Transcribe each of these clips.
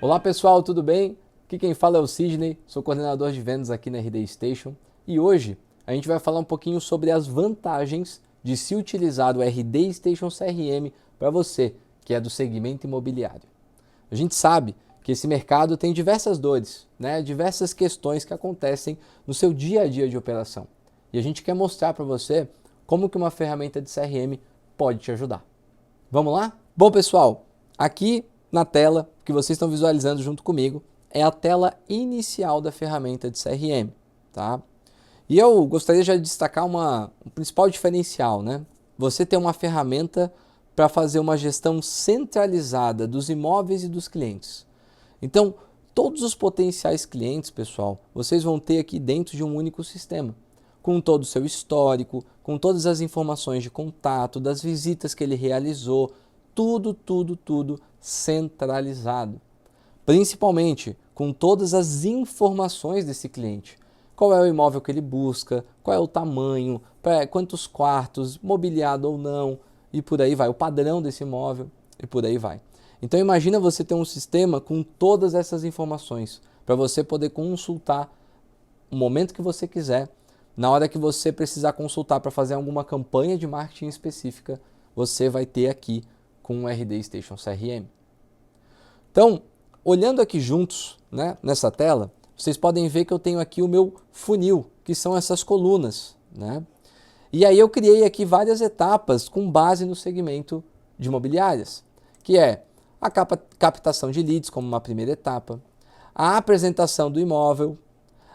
Olá pessoal, tudo bem? Aqui quem fala é o Sidney, sou coordenador de vendas aqui na RD Station e hoje a gente vai falar um pouquinho sobre as vantagens de se utilizar o RD Station CRM para você, que é do segmento imobiliário. A gente sabe que esse mercado tem diversas dores, diversas questões que acontecem no seu dia a dia de operação. E a gente quer mostrar para você como que uma ferramenta de CRM pode te ajudar. Vamos lá? Bom pessoal, aqui na tela que vocês estão visualizando junto comigo é a tela inicial da ferramenta de CRM, tá? E eu gostaria já de destacar um principal diferencial, né? Você tem uma ferramenta para fazer uma gestão centralizada dos imóveis e dos clientes. Então, todos os potenciais clientes, pessoal, vocês vão ter aqui dentro de um único sistema, com todo o seu histórico, com todas as informações de contato, das visitas que ele realizou, tudo centralizado. Principalmente com todas as informações desse cliente. Qual é o imóvel que ele busca, qual é o tamanho, quantos quartos, mobiliado ou não, e por aí vai. O padrão desse imóvel e por aí vai. Então imagina você ter um sistema com todas essas informações para você poder consultar o momento que você quiser, na hora que você precisar consultar para fazer alguma campanha de marketing específica, você vai ter aqui com o RD Station CRM. Então, olhando aqui juntos, nessa tela, vocês podem ver que eu tenho aqui o meu funil, que são essas colunas, E aí eu criei aqui várias etapas com base no segmento de imobiliárias, que é a captação de leads como uma primeira etapa, a apresentação do imóvel,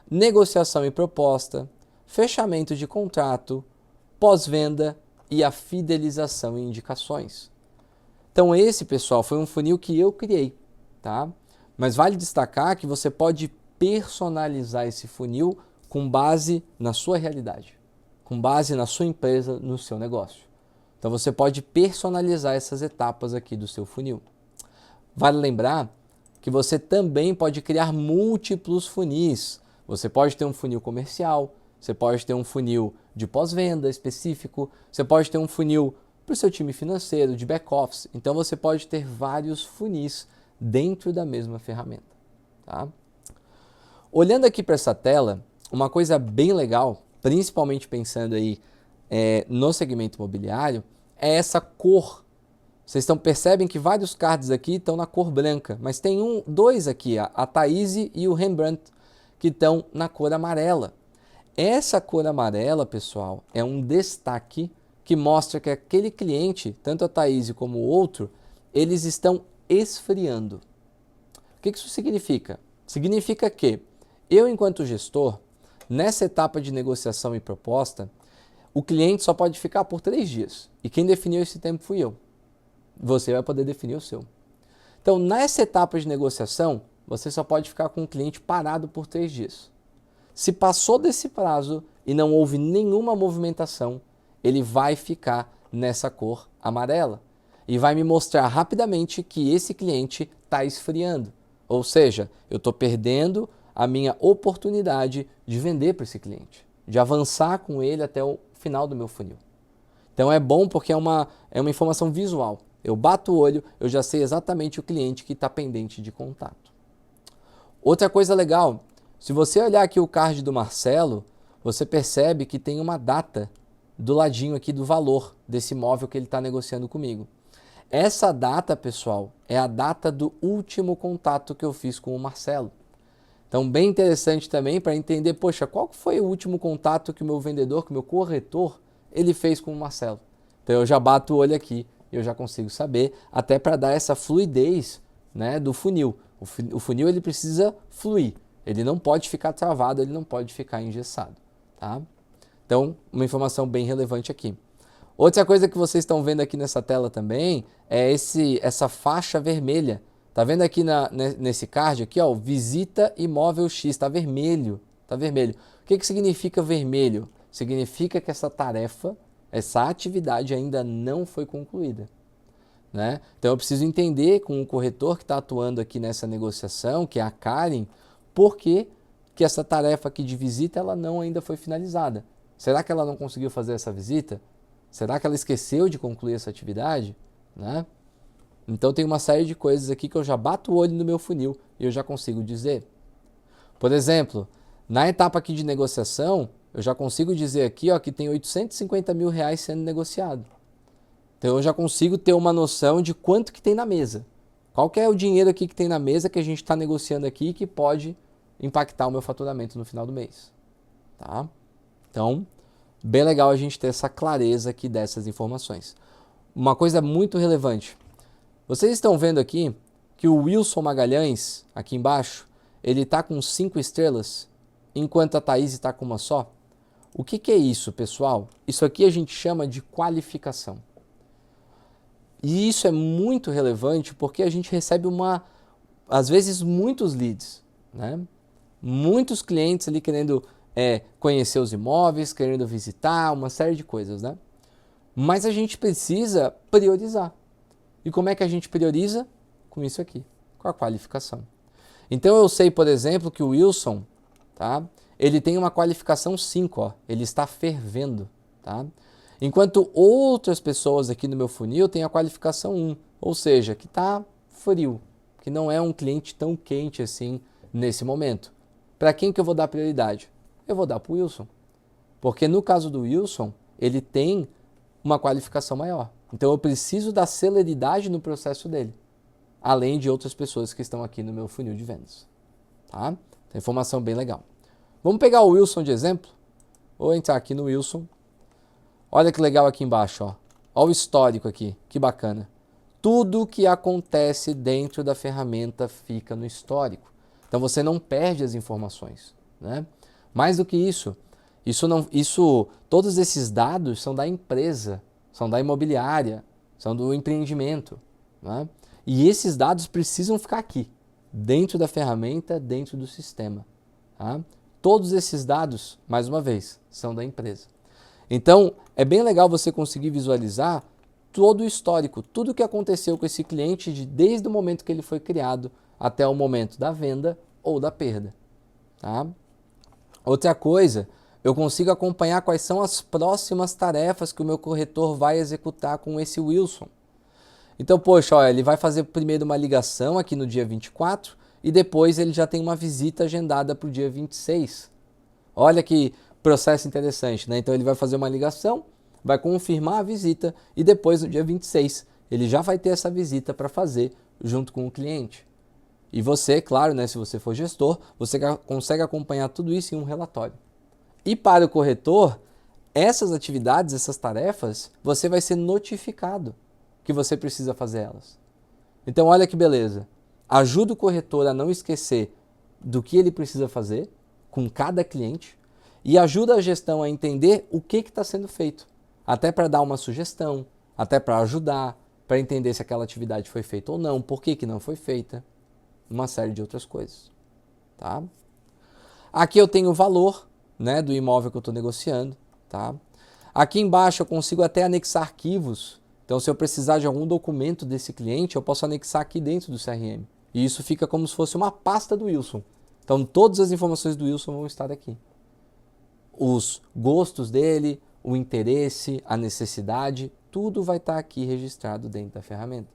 negociação e proposta, fechamento de contrato, pós-venda e a fidelização e indicações. Então esse, pessoal, foi um funil que eu criei, tá? Mas vale destacar que você pode personalizar esse funil com base na sua realidade, com base na sua empresa, no seu negócio. Então você pode personalizar essas etapas aqui do seu funil. Vale lembrar que você também pode criar múltiplos funis. Você pode ter um funil comercial, você pode ter um funil de pós-venda específico, você pode ter um funil para o seu time financeiro, de back-office. Então você pode ter vários funis dentro da mesma ferramenta. Tá? Olhando aqui para essa tela, uma coisa bem legal, principalmente pensando aí no segmento imobiliário, é essa cor. Vocês percebem que vários cards aqui estão na cor branca, mas tem dois aqui, a Thaís e o Rembrandt, que estão na cor amarela. Essa cor amarela, pessoal, é um destaque que mostra que aquele cliente, tanto a Thaís como o outro, eles estão esfriando. O que isso significa? Significa que eu, enquanto gestor, nessa etapa de negociação e proposta, o cliente só pode ficar por 3 dias. E quem definiu esse tempo fui eu. Você vai poder definir o seu. Então, nessa etapa de negociação, você só pode ficar com o cliente parado por 3 dias. Se passou desse prazo e não houve nenhuma movimentação, ele vai ficar nessa cor amarela e vai me mostrar rapidamente que esse cliente está esfriando. Ou seja, eu estou perdendo a minha oportunidade de vender para esse cliente, de avançar com ele até o final do meu funil. Então é bom porque é uma informação visual. Eu bato o olho, eu já sei exatamente o cliente que está pendente de contato. Outra coisa legal, se você olhar aqui o card do Marcelo, você percebe que tem uma data do ladinho aqui do valor desse imóvel que ele está negociando comigo. Essa data, pessoal, é a data do último contato que eu fiz com o Marcelo. Então, bem interessante também para entender, poxa, qual foi o último contato que o meu vendedor, que o meu corretor, ele fez com o Marcelo. Então, eu já bato o olho aqui e eu já consigo saber, até para dar essa fluidez do funil. O funil ele precisa fluir, ele não pode ficar travado, ele não pode ficar engessado. Tá? Então, uma informação bem relevante aqui. Outra coisa que vocês estão vendo aqui nessa tela também é essa faixa vermelha. Tá vendo aqui nesse card aqui, ó, visita imóvel X, está vermelho, tá vermelho. O que significa vermelho? Significa que essa tarefa, essa atividade ainda não foi concluída. Então eu preciso entender com o corretor que está atuando aqui nessa negociação, que é a Karen, por que essa tarefa aqui de visita ela não ainda foi finalizada. Será que ela não conseguiu fazer essa visita? Será que ela esqueceu de concluir essa atividade? Então tem uma série de coisas aqui que eu já bato o olho no meu funil e eu já consigo dizer. Por exemplo, na etapa aqui de negociação, eu já consigo dizer aqui, ó, que tem R$850 mil sendo negociado. Então eu já consigo ter uma noção de quanto que tem na mesa. Qual que é o dinheiro aqui que tem na mesa que a gente está negociando aqui que pode impactar o meu faturamento no final do mês. Tá? Então, bem legal a gente ter essa clareza aqui dessas informações. Uma coisa muito relevante. Vocês estão vendo aqui que o Wilson Magalhães, aqui embaixo, ele está com 5 estrelas, enquanto a Thaís está com uma só. O que é isso, pessoal? Isso aqui a gente chama de qualificação. E isso é muito relevante porque a gente recebe às vezes, muitos leads, né? Muitos clientes ali querendo conhecer os imóveis, querendo visitar, uma série de coisas, né? Mas a gente precisa priorizar. E como é que a gente prioriza? Com isso aqui, com a qualificação. Então eu sei, por exemplo, que o Wilson, tá? Ele tem uma qualificação 5, ó, ele está fervendo, tá? Enquanto outras pessoas aqui no meu funil têm a qualificação 1, ou seja, que está frio, que não é um cliente tão quente assim nesse momento. Para quem que eu vou dar prioridade? Eu vou dar para o Wilson. Porque no caso do Wilson, ele tem uma qualificação maior. Então eu preciso da celeridade no processo dele, além de outras pessoas que estão aqui no meu funil de vendas. Tá? Então, informação bem legal. Vamos pegar o Wilson de exemplo? Vou entrar aqui no Wilson. Olha que legal aqui embaixo, ó. Olha o histórico aqui, que bacana. Tudo que acontece dentro da ferramenta fica no histórico. Então você não perde as informações, né? Mais do que isso, todos esses dados são da empresa, são da imobiliária, são do empreendimento, né? E esses dados precisam ficar aqui, dentro da ferramenta, dentro do sistema. Tá? Todos esses dados, mais uma vez, são da empresa. Então, é bem legal você conseguir visualizar todo o histórico, tudo o que aconteceu com esse cliente desde o momento que ele foi criado até o momento da venda ou da perda. Tá? Outra coisa, eu consigo acompanhar quais são as próximas tarefas que o meu corretor vai executar com esse Wilson. Então, poxa, olha, ele vai fazer primeiro uma ligação aqui no dia 24 e depois ele já tem uma visita agendada para o dia 26. Olha que processo interessante, né? Então ele vai fazer uma ligação, vai confirmar a visita e depois no dia 26 ele já vai ter essa visita para fazer junto com o cliente. E você, claro, né, se você for gestor, você consegue acompanhar tudo isso em um relatório. E para o corretor, essas atividades, essas tarefas, você vai ser notificado que você precisa fazer elas. Então olha que beleza. Ajuda o corretor a não esquecer do que ele precisa fazer com cada cliente e ajuda a gestão a entender o que está sendo feito, até para dar uma sugestão, até para ajudar, para entender se aquela atividade foi feita ou não, por que não foi feita, uma série de outras coisas. Tá? Aqui eu tenho o valor, né, do imóvel que eu estou negociando. Tá? Aqui embaixo eu consigo até anexar arquivos. Então, se eu precisar de algum documento desse cliente, eu posso anexar aqui dentro do CRM. E isso fica como se fosse uma pasta do Wilson. Então, todas as informações do Wilson vão estar aqui. Os gostos dele, o interesse, a necessidade, tudo vai estar aqui registrado dentro da ferramenta.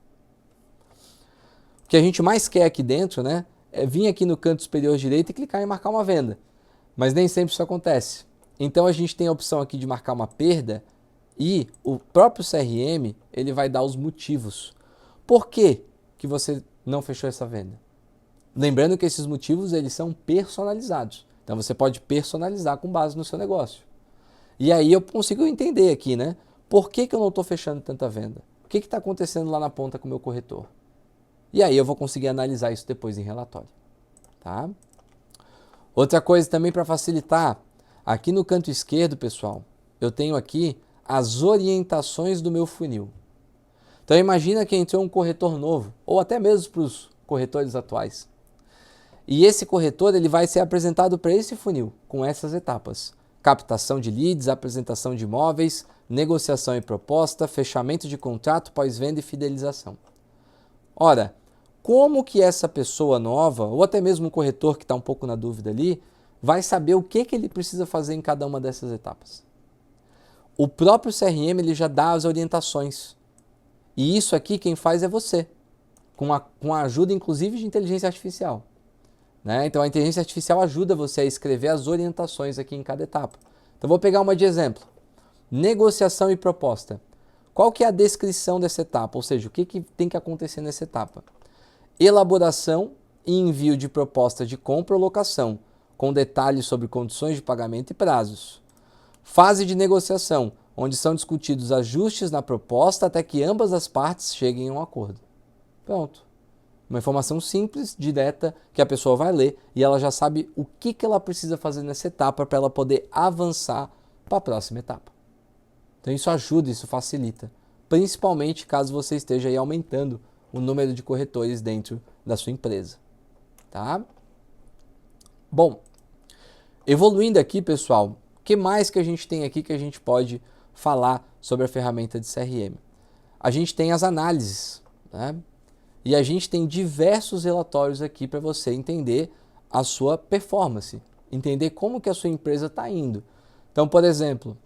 O que a gente mais quer aqui dentro, né, é vir aqui no canto superior direito e clicar em marcar uma venda. Mas nem sempre isso acontece. Então, a gente tem a opção aqui de marcar uma perda e o próprio CRM ele vai dar os motivos. Por que que você não fechou essa venda? Lembrando que esses motivos eles são personalizados. Então você pode personalizar com base no seu negócio. E aí eu consigo entender aqui, né? Por que eu não estou fechando tanta venda? O que está acontecendo lá na ponta com o meu corretor? E aí eu vou conseguir analisar isso depois em relatório. Tá? Outra coisa também para facilitar, aqui no canto esquerdo, pessoal, eu tenho aqui as orientações do meu funil. Então imagina que entrou um corretor novo, ou até mesmo para os corretores atuais. E esse corretor ele vai ser apresentado para esse funil, com essas etapas. Captação de leads, apresentação de imóveis, negociação e proposta, fechamento de contrato, pós-venda e fidelização. Ora, como que essa pessoa nova, ou até mesmo um corretor que está um pouco na dúvida ali, vai saber o que ele precisa fazer em cada uma dessas etapas? O próprio CRM ele já dá as orientações. E isso aqui quem faz é você. com a ajuda, inclusive, de inteligência artificial. Né? Então, a inteligência artificial ajuda você a escrever as orientações aqui em cada etapa. Então, vou pegar uma de exemplo. Negociação e proposta. Qual que é a descrição dessa etapa? Ou seja, o que tem que acontecer nessa etapa? Elaboração e envio de proposta de compra ou locação, com detalhes sobre condições de pagamento e prazos. Fase de negociação, onde são discutidos ajustes na proposta até que ambas as partes cheguem a um acordo. Pronto. Uma informação simples, direta, que a pessoa vai ler e ela já sabe o que ela precisa fazer nessa etapa para ela poder avançar para a próxima etapa. Então isso ajuda, isso facilita. Principalmente caso você esteja aí aumentando o número de corretores dentro da sua empresa. Tá? Bom, evoluindo aqui, pessoal, o que mais que a gente tem aqui que a gente pode falar sobre a ferramenta de CRM? A gente tem as análises, né? E a gente tem diversos relatórios aqui para você entender a sua performance, entender como que a sua empresa está indo. Então, por exemplo,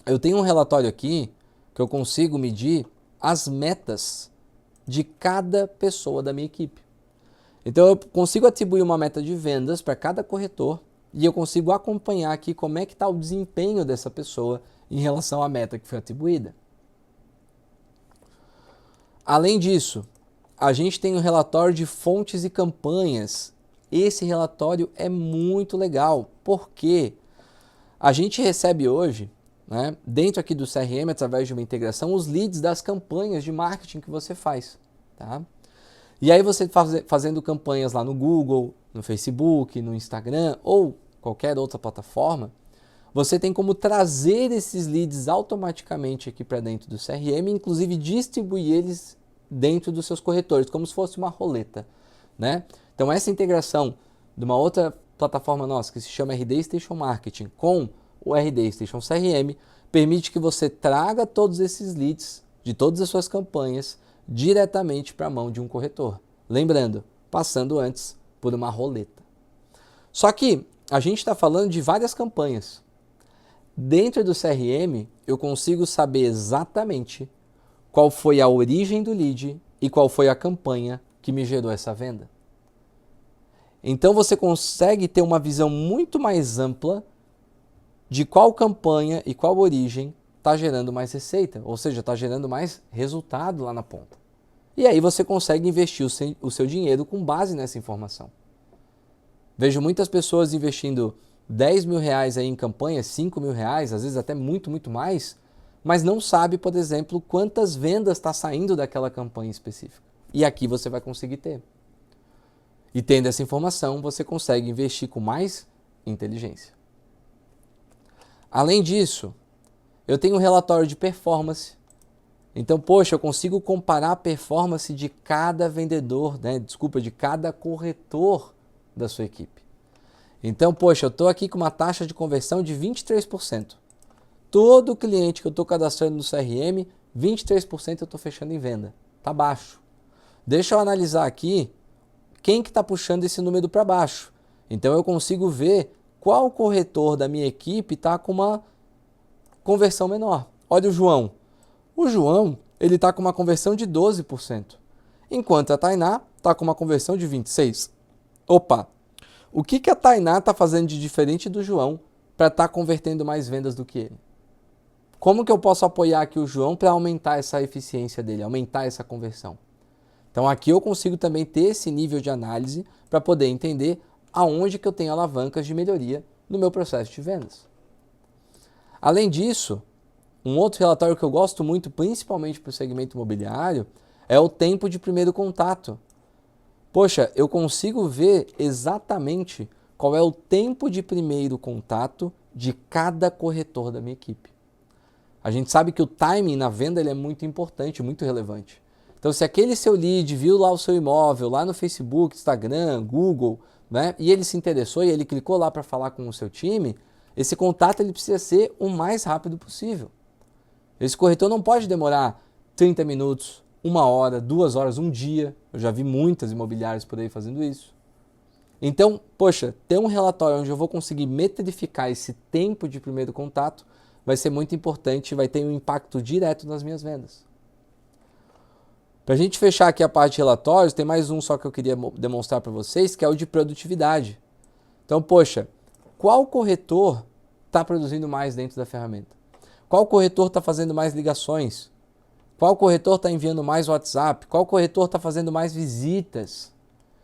eu tenho um relatório aqui que eu consigo medir as metas de cada pessoa da minha equipe. Então, eu consigo atribuir uma meta de vendas para cada corretor e eu consigo acompanhar aqui como é que está o desempenho dessa pessoa em relação à meta que foi atribuída. Além disso, a gente tem um relatório de fontes e campanhas. Esse relatório é muito legal, porque a gente recebe hoje, né, dentro aqui do CRM, através de uma integração, os leads das campanhas de marketing que você faz. Tá? E aí você fazendo campanhas lá no Google, no Facebook, no Instagram ou qualquer outra plataforma, você tem como trazer esses leads automaticamente aqui para dentro do CRM, inclusive distribuir eles dentro dos seus corretores, como se fosse uma roleta, né? Então essa integração de uma outra plataforma nossa que se chama RD Station Marketing com o RD Station CRM permite que você traga todos esses leads de todas as suas campanhas diretamente para a mão de um corretor. Lembrando, passando antes por uma roleta. Só que a gente está falando de várias campanhas. Dentro do CRM, eu consigo saber exatamente qual foi a origem do lead e qual foi a campanha que me gerou essa venda. Então você consegue ter uma visão muito mais ampla de qual campanha e qual origem está gerando mais receita, ou seja, está gerando mais resultado lá na ponta. E aí você consegue investir o seu dinheiro com base nessa informação. Vejo muitas pessoas investindo 10 mil reais aí em campanhas, 5 mil reais, às vezes até muito, muito mais, mas não sabe, por exemplo, quantas vendas está saindo daquela campanha específica. E aqui você vai conseguir ter. E tendo essa informação, você consegue investir com mais inteligência. Além disso, eu tenho um relatório de performance. Então, poxa, eu consigo comparar a performance de cada vendedor, de cada corretor da sua equipe. Então, poxa, eu estou aqui com uma taxa de conversão de 23%. Todo cliente que eu estou cadastrando no CRM, 23% eu estou fechando em venda. Está baixo. Deixa eu analisar aqui quem que está puxando esse número para baixo. Então eu consigo ver qual corretor da minha equipe está com uma conversão menor. Olha o João. O João ele está com uma conversão de 12%, enquanto a Tainá está com uma conversão de 26%. Opa! O que a Tainá está fazendo de diferente do João para estar convertendo mais vendas do que ele? Como que eu posso apoiar aqui o João para aumentar essa eficiência dele, aumentar essa conversão? Então aqui eu consigo também ter esse nível de análise para poder entender aonde que eu tenho alavancas de melhoria no meu processo de vendas. Além disso, um outro relatório que eu gosto muito, principalmente para o segmento imobiliário, é o tempo de primeiro contato. Poxa, eu consigo ver exatamente qual é o tempo de primeiro contato de cada corretor da minha equipe. A gente sabe que o timing na venda ele é muito importante, muito relevante. Então, se aquele seu lead viu lá o seu imóvel, lá no Facebook, Instagram, Google, né, e ele se interessou e ele clicou lá para falar com o seu time, esse contato ele precisa ser o mais rápido possível. Esse corretor não pode demorar 30 minutos, 1 hora, 2 horas, um dia. Eu já vi muitas imobiliárias por aí fazendo isso. Então, poxa, ter um relatório onde eu vou conseguir metrificar esse tempo de primeiro contato vai ser muito importante e vai ter um impacto direto nas minhas vendas. Para a gente fechar aqui a parte de relatórios, tem mais um só que eu queria demonstrar para vocês, que é o de produtividade. Então, poxa, qual corretor está produzindo mais dentro da ferramenta? Qual corretor está fazendo mais ligações? Qual corretor está enviando mais WhatsApp? Qual corretor está fazendo mais visitas?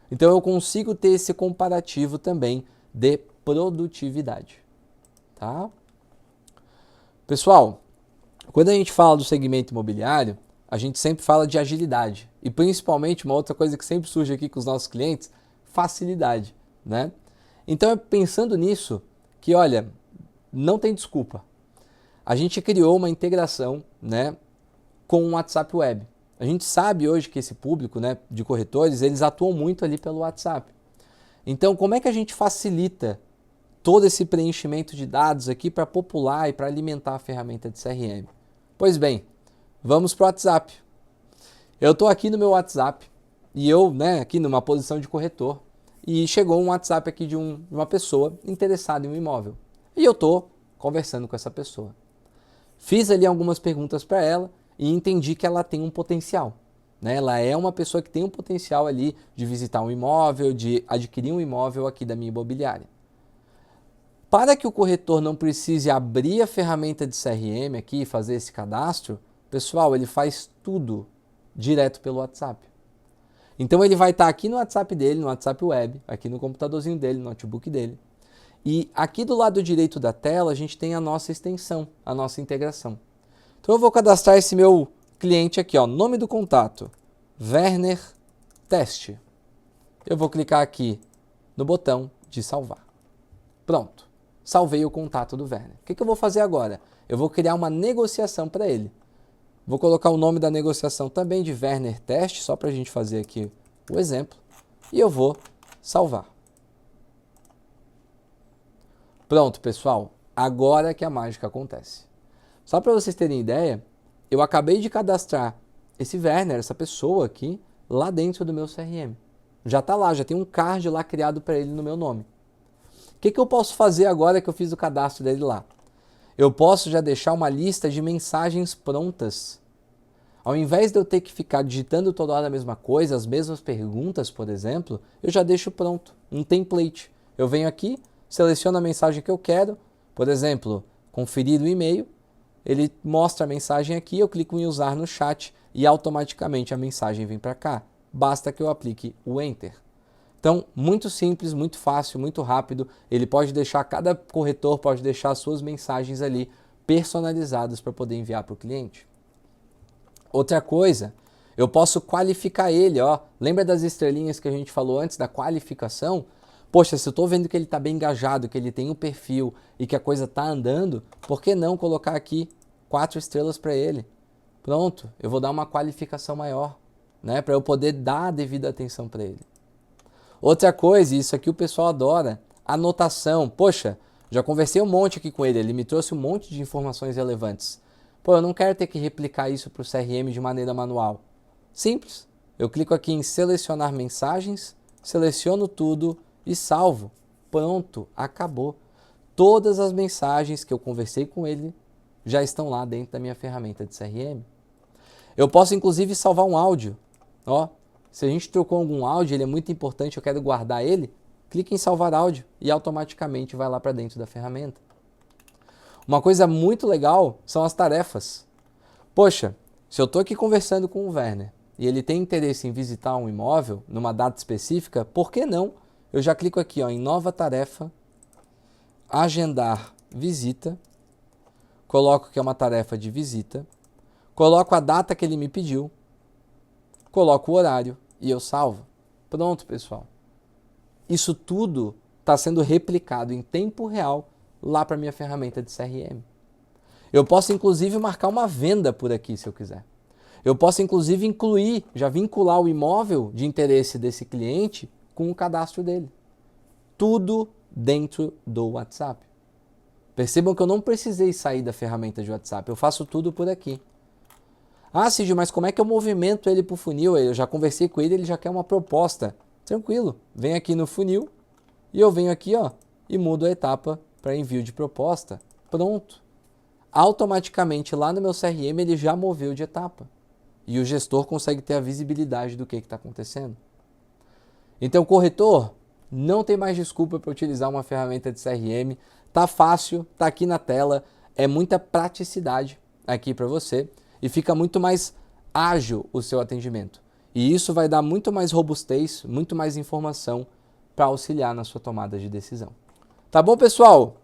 Então eu consigo ter esse comparativo também de produtividade. Tá? Pessoal, quando a gente fala do segmento imobiliário, a gente sempre fala de agilidade. E principalmente uma outra coisa que sempre surge aqui com os nossos clientes, facilidade. Né? Então é pensando nisso que, olha, não tem desculpa. A gente criou uma integração, né, com o WhatsApp Web. A gente sabe hoje que esse público, né, de corretores, eles atuam muito ali pelo WhatsApp. Então, como é que a gente facilita todo esse preenchimento de dados aqui para popular e para alimentar a ferramenta de CRM? Pois bem, vamos para o WhatsApp. Eu estou aqui no meu WhatsApp e eu, né, aqui numa posição de corretor, e chegou um WhatsApp aqui de uma pessoa interessada em um imóvel. E eu estou conversando com essa pessoa. Fiz ali algumas perguntas para ela e entendi que ela tem um potencial. Né? Ela é uma pessoa que tem um potencial ali de visitar um imóvel, de adquirir um imóvel aqui da minha imobiliária. Para que o corretor não precise abrir a ferramenta de CRM aqui e fazer esse cadastro, pessoal, ele faz tudo direto pelo WhatsApp. Então ele vai estar aqui no WhatsApp dele, no WhatsApp Web, aqui no computadorzinho dele, no notebook dele. E aqui do lado direito da tela a gente tem a nossa extensão, a nossa integração. Então eu vou cadastrar esse meu cliente aqui, ó, nome do contato, Werner Teste. Eu vou clicar aqui no botão de salvar. Pronto, salvei o contato do Werner. O que eu vou fazer agora? Eu vou criar uma negociação para ele. Vou colocar o nome da negociação também de Werner Teste, só para a gente fazer aqui o exemplo. E eu vou salvar. Pronto, pessoal. Agora que a mágica acontece. Só para vocês terem ideia, eu acabei de cadastrar esse Werner, essa pessoa aqui, lá dentro do meu CRM. Já está lá, já tem um card lá criado para ele no meu nome. O que eu posso fazer agora que eu fiz o cadastro dele lá? Eu posso já deixar uma lista de mensagens prontas. Ao invés de eu ter que ficar digitando toda hora a mesma coisa, as mesmas perguntas, por exemplo, eu já deixo pronto, um template. Eu venho aqui, seleciono a mensagem que eu quero, por exemplo, conferir o e-mail, ele mostra a mensagem aqui, eu clico em usar no chat e automaticamente a mensagem vem para cá. Basta que eu aplique o Enter. Então, muito simples, muito fácil, muito rápido. Ele pode deixar, cada corretor pode deixar as suas mensagens ali personalizadas para poder enviar para o cliente. Outra coisa, eu posso qualificar ele, ó. Lembra das estrelinhas que a gente falou antes da qualificação? Poxa, se eu estou vendo que ele está bem engajado, que ele tem um perfil e que a coisa está andando, por que não colocar aqui 4 estrelas para ele? Pronto, eu vou dar uma qualificação maior, né, para eu poder dar a devida atenção para ele. Outra coisa, isso aqui o pessoal adora, anotação. Poxa, já conversei um monte aqui com ele me trouxe um monte de informações relevantes. Pô, eu não quero ter que replicar isso para o CRM de maneira manual. Simples, eu clico aqui em selecionar mensagens, seleciono tudo e salvo. Pronto, acabou. Todas as mensagens que eu conversei com ele já estão lá dentro da minha ferramenta de CRM. Eu posso inclusive salvar um áudio. Ó, se a gente trocou algum áudio, ele é muito importante, eu quero guardar ele, clique em salvar áudio e automaticamente vai lá para dentro da ferramenta. Uma coisa muito legal são as tarefas. Poxa, se eu estou aqui conversando com o Werner e ele tem interesse em visitar um imóvel numa data específica, por que não? Eu já clico aqui ó, em nova tarefa, agendar visita, coloco que é uma tarefa de visita, coloco a data que ele me pediu, coloco o horário e eu salvo. Pronto, pessoal. Isso tudo está sendo replicado em tempo real lá para minha ferramenta de CRM. Eu posso inclusive marcar uma venda por aqui se eu quiser. Eu posso inclusive incluir, já vincular o imóvel de interesse desse cliente com o cadastro dele. Tudo dentro do WhatsApp. Percebam que eu não precisei sair da ferramenta de WhatsApp, eu faço tudo por aqui. Ah, Cid, mas como é que eu movimento ele para o funil? Eu já conversei com ele, ele já quer uma proposta. Tranquilo, vem aqui no funil e eu venho aqui ó, e mudo a etapa para envio de proposta. Pronto. Automaticamente lá no meu CRM ele já moveu de etapa. e o gestor consegue ter a visibilidade do que está acontecendo. Então, corretor, não tem mais desculpa para utilizar uma ferramenta de CRM. Tá fácil, tá aqui na tela, é muita praticidade aqui para você e fica muito mais ágil o seu atendimento. E isso vai dar muito mais robustez, muito mais informação para auxiliar na sua tomada de decisão. Tá bom, pessoal?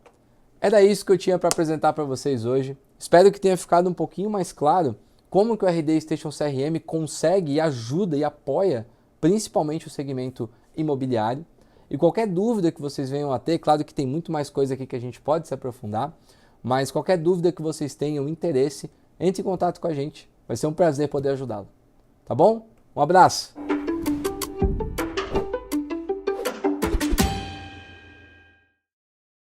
Era isso que eu tinha para apresentar para vocês hoje. Espero que tenha ficado um pouquinho mais claro como que o RD Station CRM consegue e ajuda e apoia principalmente o segmento imobiliário. E qualquer dúvida que vocês venham a ter, claro que tem muito mais coisa aqui que a gente pode se aprofundar, mas qualquer dúvida que vocês tenham interesse, entre em contato com a gente. Vai ser um prazer poder ajudá-lo. Tá bom? Um abraço!